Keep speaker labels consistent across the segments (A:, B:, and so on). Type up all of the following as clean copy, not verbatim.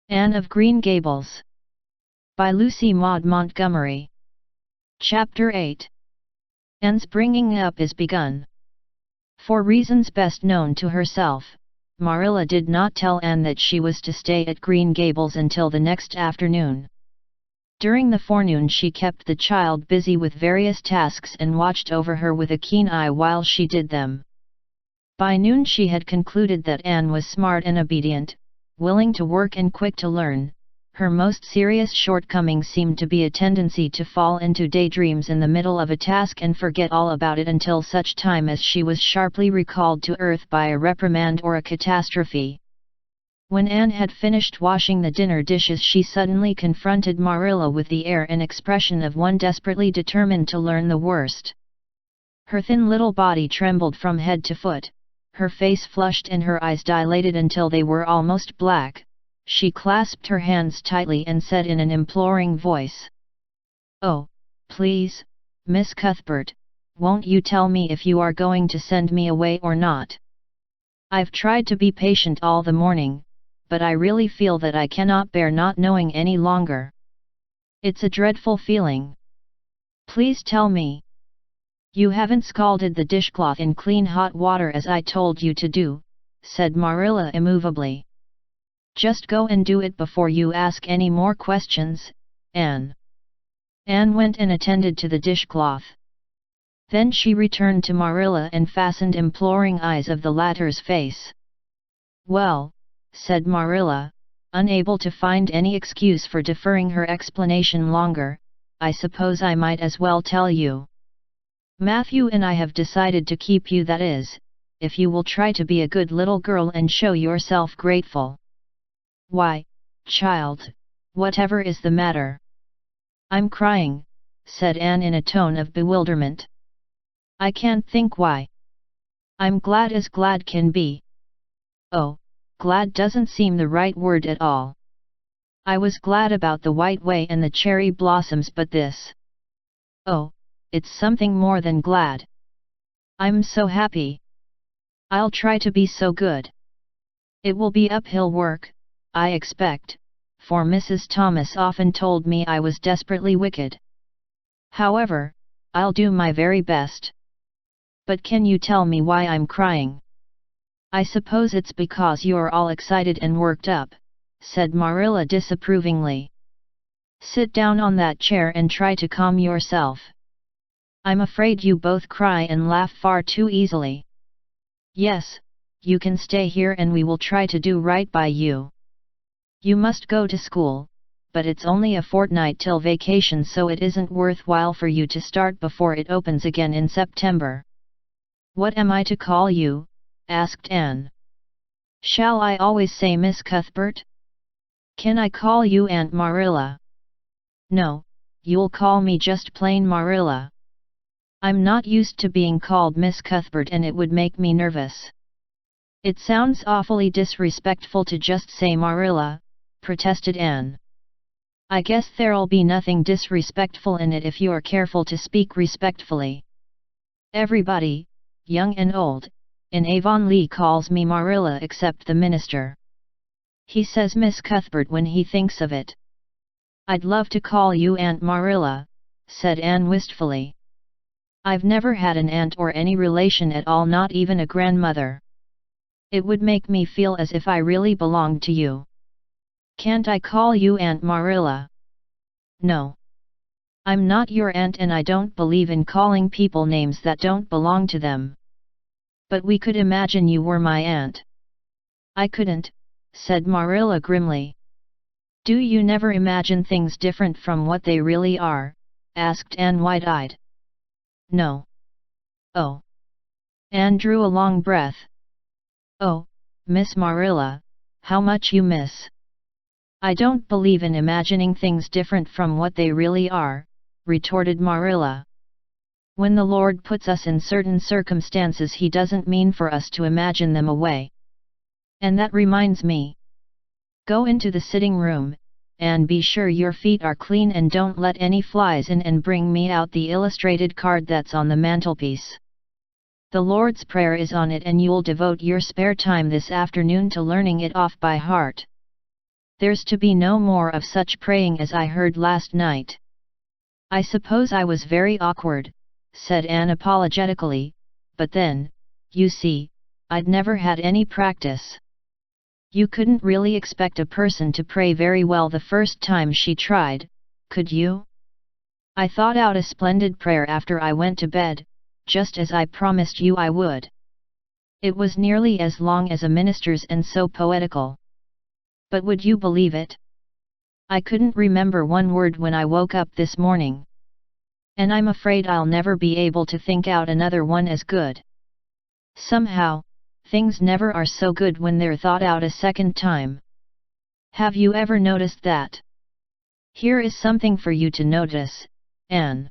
A: Anne of Green Gables. By Lucy Maud Montgomery. Chapter 8. Anne's bringing up is begun. For reasons best known to herself, Marilla did not tell Anne that she was to stay at Green Gables until the next afternoon. During the forenoon she kept the child busy with various tasks and watched over her with a keen eye while she did them. By noon she had concluded that Anne was smart and obedient, willing to work and quick to learn. Her most serious shortcoming seemed to be a tendency to fall into daydreams in the middle of a task and forget all about it until such time as she was sharply recalled to earth by a reprimand or a catastrophe. When Anne had finished washing the dinner dishes she suddenly confronted Marilla with the air and expression of one desperately determined to learn the worst. Her thin little body trembled from head to foot, her face flushed and her eyes dilated until they were almost black. She clasped her hands tightly and said in an imploring voice, "Oh, please, Miss Cuthbert, won't you tell me if you are going to send me away or not? I've tried to be patient all the morning, but I really feel that I cannot bear not knowing any longer. It's a dreadful feeling. Please tell me. You haven't scalded the dishcloth in clean hot water as I told you to do," said Marilla immovably. "Just go and do it before you ask any more questions, Anne." Anne went and attended to the dishcloth. Then she returned to Marilla and fastened imploring eyes of the latter's face. "Well," said Marilla, unable to find any excuse for deferring her explanation longer, "I suppose I might as well tell you. Matthew and I have decided to keep you, that is, if you will try to be a good little girl and show yourself grateful." "Why, child, whatever is the matter?" "I'm crying," said Anne in a tone of bewilderment. "I can't think why. I'm glad as glad can be." "Oh, glad doesn't seem the right word at all. I was glad about the white way and the cherry blossoms, but this. Oh, it's something more than glad. I'm so happy. I'll try to be so good. It will be uphill work, I expect, for Mrs. Thomas often told me I was desperately wicked. However, I'll do my very best. But can you tell me why I'm crying?" "I suppose it's because you're all excited and worked up," said Marilla disapprovingly. "Sit down on that chair and try to calm yourself. I'm afraid you both cry and laugh far too easily. Yes, you can stay here and we will try to do right by you. You must go to school, but it's only a fortnight till vacation, so it isn't worthwhile for you to start before it opens again in September." "What am I to call you?" asked Anne. "Shall I always say Miss Cuthbert? Can I call you Aunt Marilla?" "No, you'll call me just plain Marilla. I'm not used to being called Miss Cuthbert and it would make me nervous." "It sounds awfully disrespectful to just say Marilla," protested Anne. "I guess there'll be nothing disrespectful in it if you're careful to speak respectfully. Everybody, young and old, in Avonlea calls me Marilla except the minister. He says Miss Cuthbert when he thinks of it." "I'd love to call you Aunt Marilla," said Anne wistfully. "I've never had an aunt or any relation at all, not even a grandmother. It would make me feel as if I really belonged to you. Can't I call you Aunt Marilla?" "No. I'm not your aunt and I don't believe in calling people names that don't belong to them. But we could imagine you were my aunt." "I couldn't," said Marilla grimly. "Do you never imagine things different from what they really are?" asked Anne wide-eyed. "No." "Oh." Anne drew a long breath. "Oh, Miss Marilla, how much you miss." "I don't believe in imagining things different from what they really are," retorted Marilla. "When the Lord puts us in certain circumstances He doesn't mean for us to imagine them away. And that reminds me. Go into the sitting room, and be sure your feet are clean and don't let any flies in, and bring me out the illustrated card that's on the mantelpiece. The Lord's Prayer is on it and you'll devote your spare time this afternoon to learning it off by heart." There's to be no more of such praying as I heard last night. I suppose I was very awkward, said Anne apologetically, but then, you see, I'd never had any practice. You couldn't really expect a person to pray very well the first time she tried, could you? I thought out a splendid prayer after I went to bed, just as I promised you I would. It was nearly as long as a minister's and so poetical. But would you believe it? I couldn't remember one word when I woke up this morning. And I'm afraid I'll never be able to think out another one as good. Somehow, things never are so good when they're thought out a second time. Have you ever noticed that? Here is something for you to notice, Anne.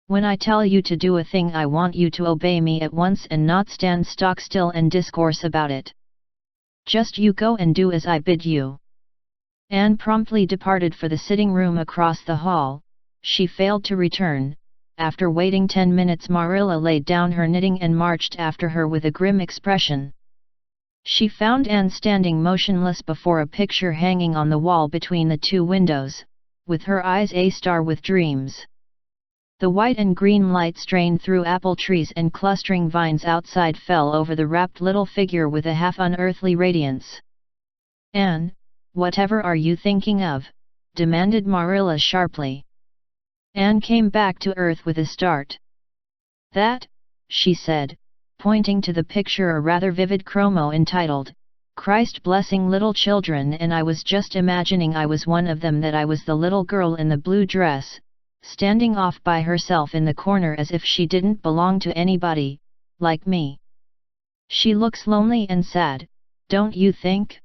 A: When I tell you to do a thing, I want you to obey me at once and not stand stock still and discourse about it. Just you go and do as I bid you. Anne promptly departed for the sitting room across the hall. She failed to return. After waiting 10 minutes, Marilla laid down her knitting and marched after her with a grim expression. She found Anne standing motionless before a picture hanging on the wall between the two windows, with her eyes a-star with dreams. The white and green light strained through apple trees and clustering vines outside fell over the wrapped little figure with a half-unearthly radiance. "Anne, whatever are you thinking of?" demanded Marilla sharply. Anne came back to earth with a start. "That," she said, pointing to the picture, a rather vivid chromo entitled, "Christ Blessing Little Children," and I was just imagining I was one of them, that I was the little girl in the blue dress, standing off by herself in the corner as if she didn't belong to anybody, like me. She looks lonely and sad, don't you think?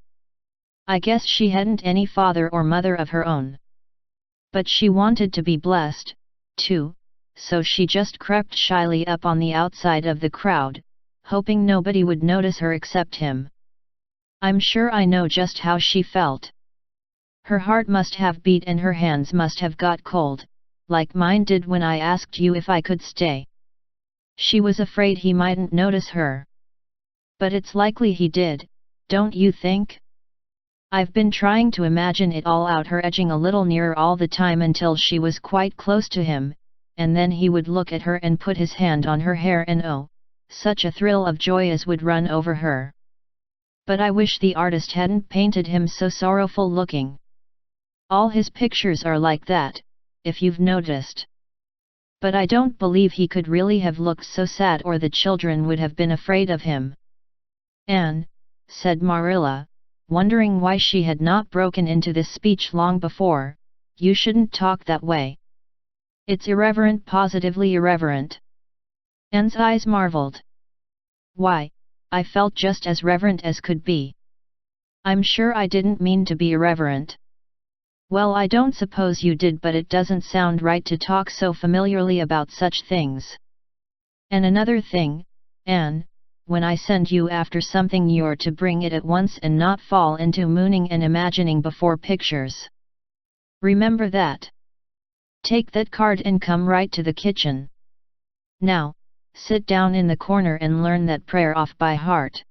A: I guess she hadn't any father or mother of her own. But she wanted to be blessed, too, so she just crept shyly up on the outside of the crowd, hoping nobody would notice her except him. I'm sure I know just how she felt. Her heart must have beat and her hands must have got cold, like mine did when I asked you if I could stay. She was afraid he mightn't notice her. But it's likely he did, don't you think? I've been trying to imagine it all out, her edging a little nearer all the time until she was quite close to him, and then he would look at her and put his hand on her hair, and oh, such a thrill of joy as would run over her. But I wish the artist hadn't painted him so sorrowful looking. All his pictures are like that, if you've noticed. But I don't believe he could really have looked so sad, or the children would have been afraid of him. "Anne," said Marilla, wondering why she had not broken into this speech long before, "you shouldn't talk that way. It's irreverent, positively irreverent." Anne's eyes marveled. "Why, I felt just as reverent as could be. I'm sure I didn't mean to be irreverent." "Well, I don't suppose you did, but it doesn't sound right to talk so familiarly about such things. And another thing, Anne, when I send you after something, you're to bring it at once and not fall into mooning and imagining before pictures. Remember that. Take that card and come right to the kitchen. Now, sit down in the corner and learn that prayer off by heart."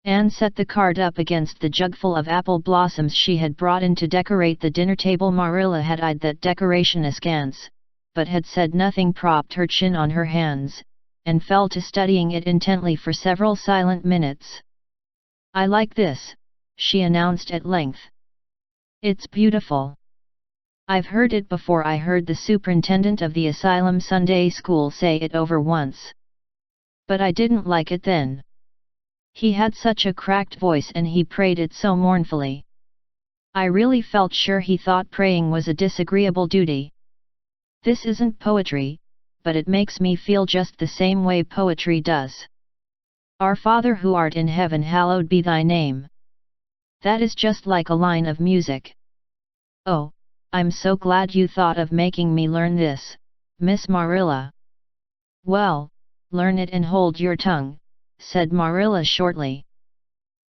A: Anne set the card up against the jugful of apple blossoms she had brought in to decorate the dinner table. Marilla had eyed that decoration askance, but had said nothing, propped her chin on her hands, and fell to studying it intently for several silent minutes. "I like this," she announced at length. "It's beautiful. I've heard it before. I heard the superintendent of the asylum Sunday school say it over once. But I didn't like it then. He had such a cracked voice and he prayed it so mournfully. I really felt sure he thought praying was a disagreeable duty. This isn't poetry, but it makes me feel just the same way poetry does. Our Father who art in heaven, hallowed be thy name. That is just like a line of music. Oh, I'm so glad you thought of making me learn this, Miss Marilla." "Well, learn it and hold your tongue," said Marilla shortly.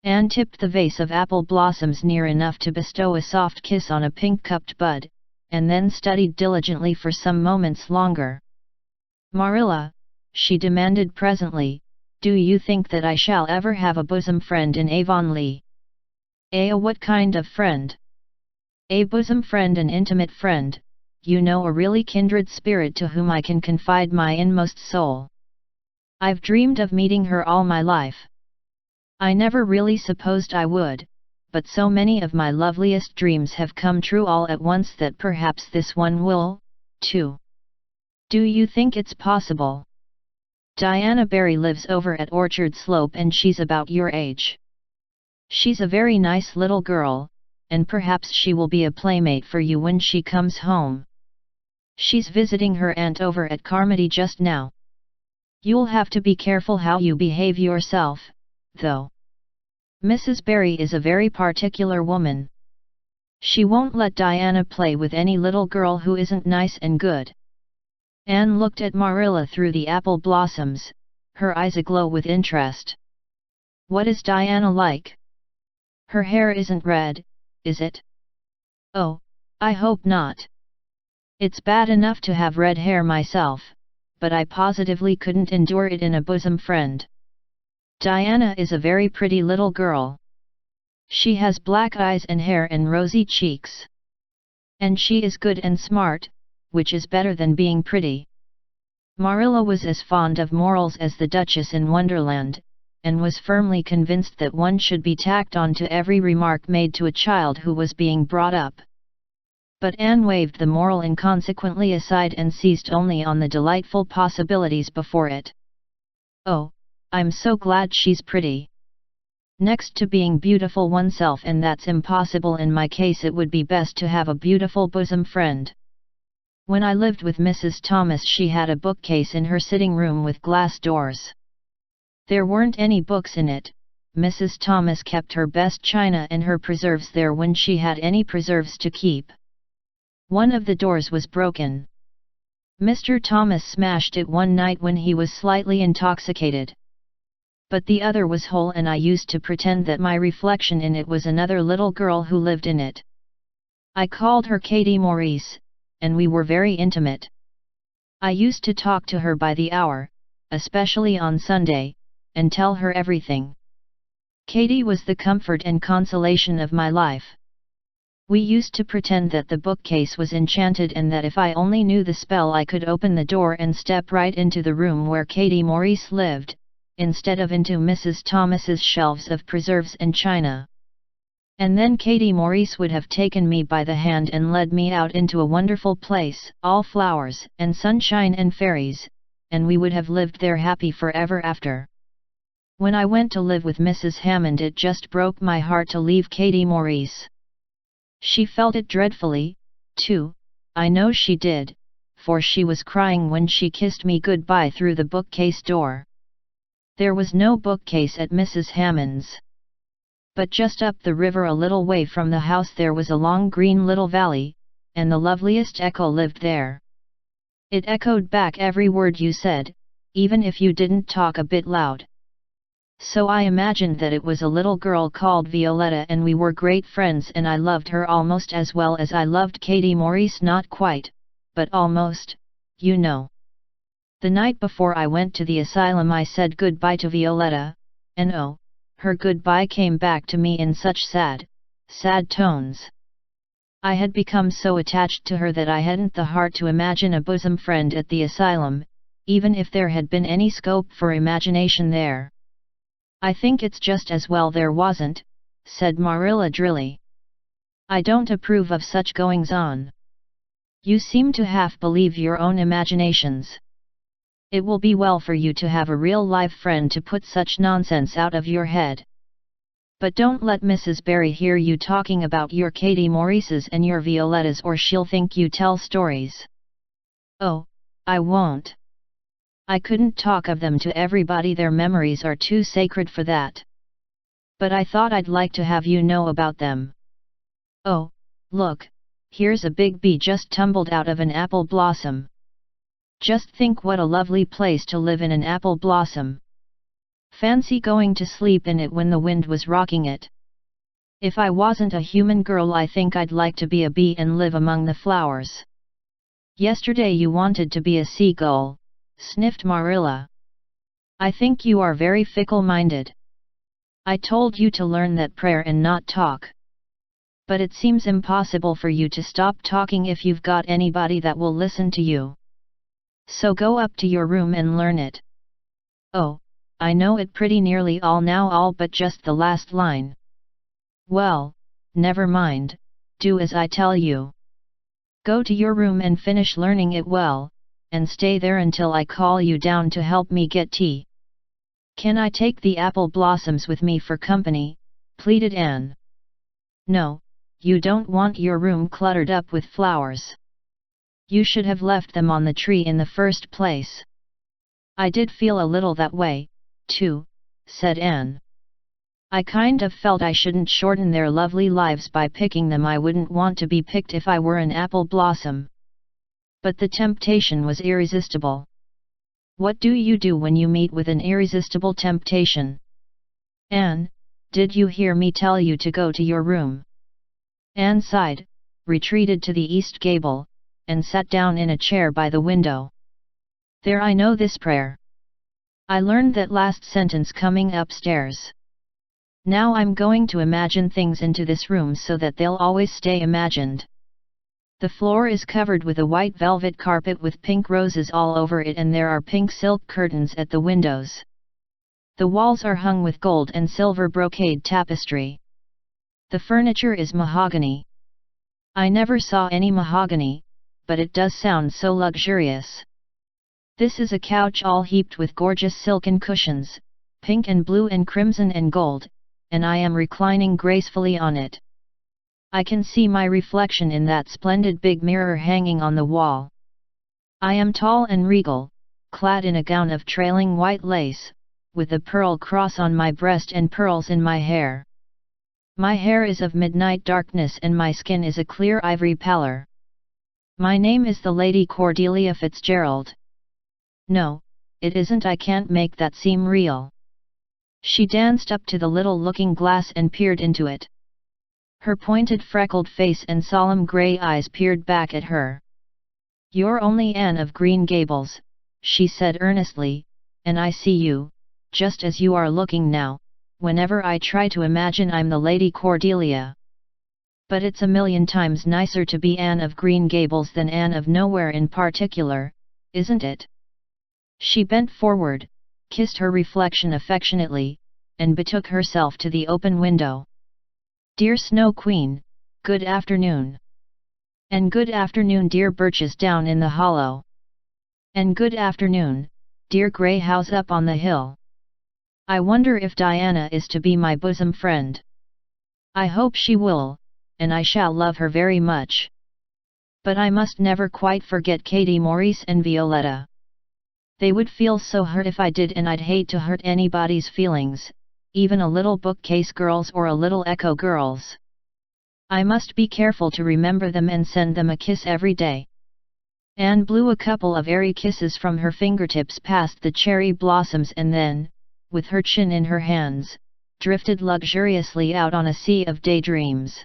A: Anne tipped the vase of apple blossoms near enough to bestow a soft kiss on a pink-cupped bud, and then studied diligently for some moments longer. "Marilla," she demanded presently, "do you think that I shall ever have a bosom friend in Avonlea?" What kind of friend? A bosom friend, an intimate friend, you know, a really kindred spirit to whom I can confide my inmost soul. I've dreamed of meeting her all my life. I never really supposed I would, but so many of my loveliest dreams have come true all at once that perhaps this one will, too. Do you think it's possible? Diana Barry lives over at Orchard Slope and she's about your age. She's a very nice little girl, and perhaps she will be a playmate for you when she comes home. She's visiting her aunt over at Carmody just now. You'll have to be careful how you behave yourself, though. Mrs. Barry is a very particular woman. She won't let Diana play with any little girl who isn't nice and good. Anne looked at Marilla through the apple blossoms, her eyes aglow with interest. What is Diana like? Her hair isn't red, is it? Oh, I hope not. It's bad enough to have red hair myself, but I positively couldn't endure it in a bosom friend. Diana is a very pretty little girl. She has black eyes and hair and rosy cheeks. And she is good and smart, which is better than being pretty. Marilla was as fond of morals as the Duchess in Wonderland, and was firmly convinced that one should be tacked on to every remark made to a child who was being brought up. But Anne waved the moral inconsequently aside and seized only on the delightful possibilities before it. Oh, I'm so glad she's pretty. Next to being beautiful oneself, and that's impossible in my case, it would be best to have a beautiful bosom friend. When I lived with Mrs. Thomas, she had a bookcase in her sitting room with glass doors. There weren't any books in it. Mrs. Thomas kept her best china and her preserves there when she had any preserves to keep. One of the doors was broken. Mr. Thomas smashed it one night when he was slightly intoxicated. But the other was whole, and I used to pretend that my reflection in it was another little girl who lived in it. I called her Katie Maurice, and we were very intimate. I used to talk to her by the hour, especially on Sunday, and tell her everything. Katie was the comfort and consolation of my life. We used to pretend that the bookcase was enchanted and that if I only knew the spell I could open the door and step right into the room where Katie Maurice lived, instead of into Mrs. Thomas's shelves of preserves and china. And then Katie Maurice would have taken me by the hand and led me out into a wonderful place, all flowers and sunshine and fairies, and we would have lived there happy forever after. When I went to live with Mrs. Hammond, it just broke my heart to leave Katie Maurice. She felt it dreadfully, too, I know she did, for she was crying when she kissed me goodbye through the bookcase door. There was no bookcase at Mrs. Hammond's. But just up the river a little way from the house there was a long green little valley, and the loveliest echo lived there. It echoed back every word you said, even if you didn't talk a bit loud. So I imagined that it was a little girl called Violetta, and we were great friends, and I loved her almost as well as I loved Katie Maurice. Not quite, but almost, you know. The night before I went to the asylum I said goodbye to Violetta, and oh, her goodbye came back to me in such sad, sad tones. I had become so attached to her that I hadn't the heart to imagine a bosom friend at the asylum, even if there had been any scope for imagination there. I think it's just as well there wasn't, said Marilla drily. I don't approve of such goings-on. You seem to half believe your own imaginations. It will be well for you to have a real live friend to put such nonsense out of your head. But don't let Mrs. Barry hear you talking about your Katie Maurices and your Violettas, or she'll think you tell stories. Oh, I won't. I couldn't talk of them to everybody, their memories are too sacred for that. But I thought I'd like to have you know about them. Oh, look, here's a big bee just tumbled out of an apple blossom. Just think what a lovely place to live in, an apple blossom. Fancy going to sleep in it when the wind was rocking it. If I wasn't a human girl, I think I'd like to be a bee and live among the flowers. Yesterday you wanted to be a seagull, sniffed Marilla. I think you are very fickle-minded. I told you to learn that prayer and not talk. But it seems impossible for you to stop talking if you've got anybody that will listen to you. So go up to your room and learn it. Oh, I know it pretty nearly all now, all but just the last line. Well, never mind, do as I tell you. Go to your room and finish learning it well, and stay there until I call you down to help me get tea. Can I take the apple blossoms with me for company? Pleaded Anne. No, you don't want your room cluttered up with flowers. You should have left them on the tree in the first place. I did feel a little that way, too, said Anne. I kind of felt I shouldn't shorten their lovely lives by picking them. I wouldn't want to be picked if I were an apple blossom. But the temptation was irresistible. What do you do when you meet with an irresistible temptation? Anne, did you hear me tell you to go to your room? Anne sighed, retreated to the east gable, and sat down in a chair by the window. There, I know this prayer. I learned that last sentence coming upstairs. Now I'm going to imagine things into this room so that they'll always stay imagined. The floor is covered with a white velvet carpet with pink roses all over it, and there are pink silk curtains at the windows. The walls are hung with gold and silver brocade tapestry. The furniture is mahogany. I never saw any mahogany, but it does sound so luxurious. This is a couch all heaped with gorgeous silken cushions, pink and blue and crimson and gold, and I am reclining gracefully on it. I can see my reflection in that splendid big mirror hanging on the wall. I am tall and regal, clad in a gown of trailing white lace, with a pearl cross on my breast and pearls in my hair. My hair is of midnight darkness and my skin is a clear ivory pallor. My name is the Lady Cordelia Fitzgerald. No, it isn't. I can't make that seem real. She danced up to the little looking glass and peered into it. Her pointed freckled face and solemn grey eyes peered back at her. You're only Anne of Green Gables, she said earnestly, and I see you, just as you are looking now, whenever I try to imagine I'm the Lady Cordelia. But it's a million times nicer to be Anne of Green Gables than Anne of Nowhere in particular, isn't it? She bent forward, kissed her reflection affectionately, and betook herself to the open window. Dear Snow Queen, good afternoon. And good afternoon, dear birches down in the hollow. And good afternoon, dear grey house up on the hill. I wonder if Diana is to be my bosom friend. I hope she will, and I shall love her very much. But I must never quite forget Katie, Maurice and Violetta. They would feel so hurt if I did, and I'd hate to hurt anybody's feelings, even a little bookcase girl's or a little echo girl's. I must be careful to remember them and send them a kiss every day. Anne blew a couple of airy kisses from her fingertips past the cherry blossoms and then, with her chin in her hands, drifted luxuriously out on a sea of daydreams.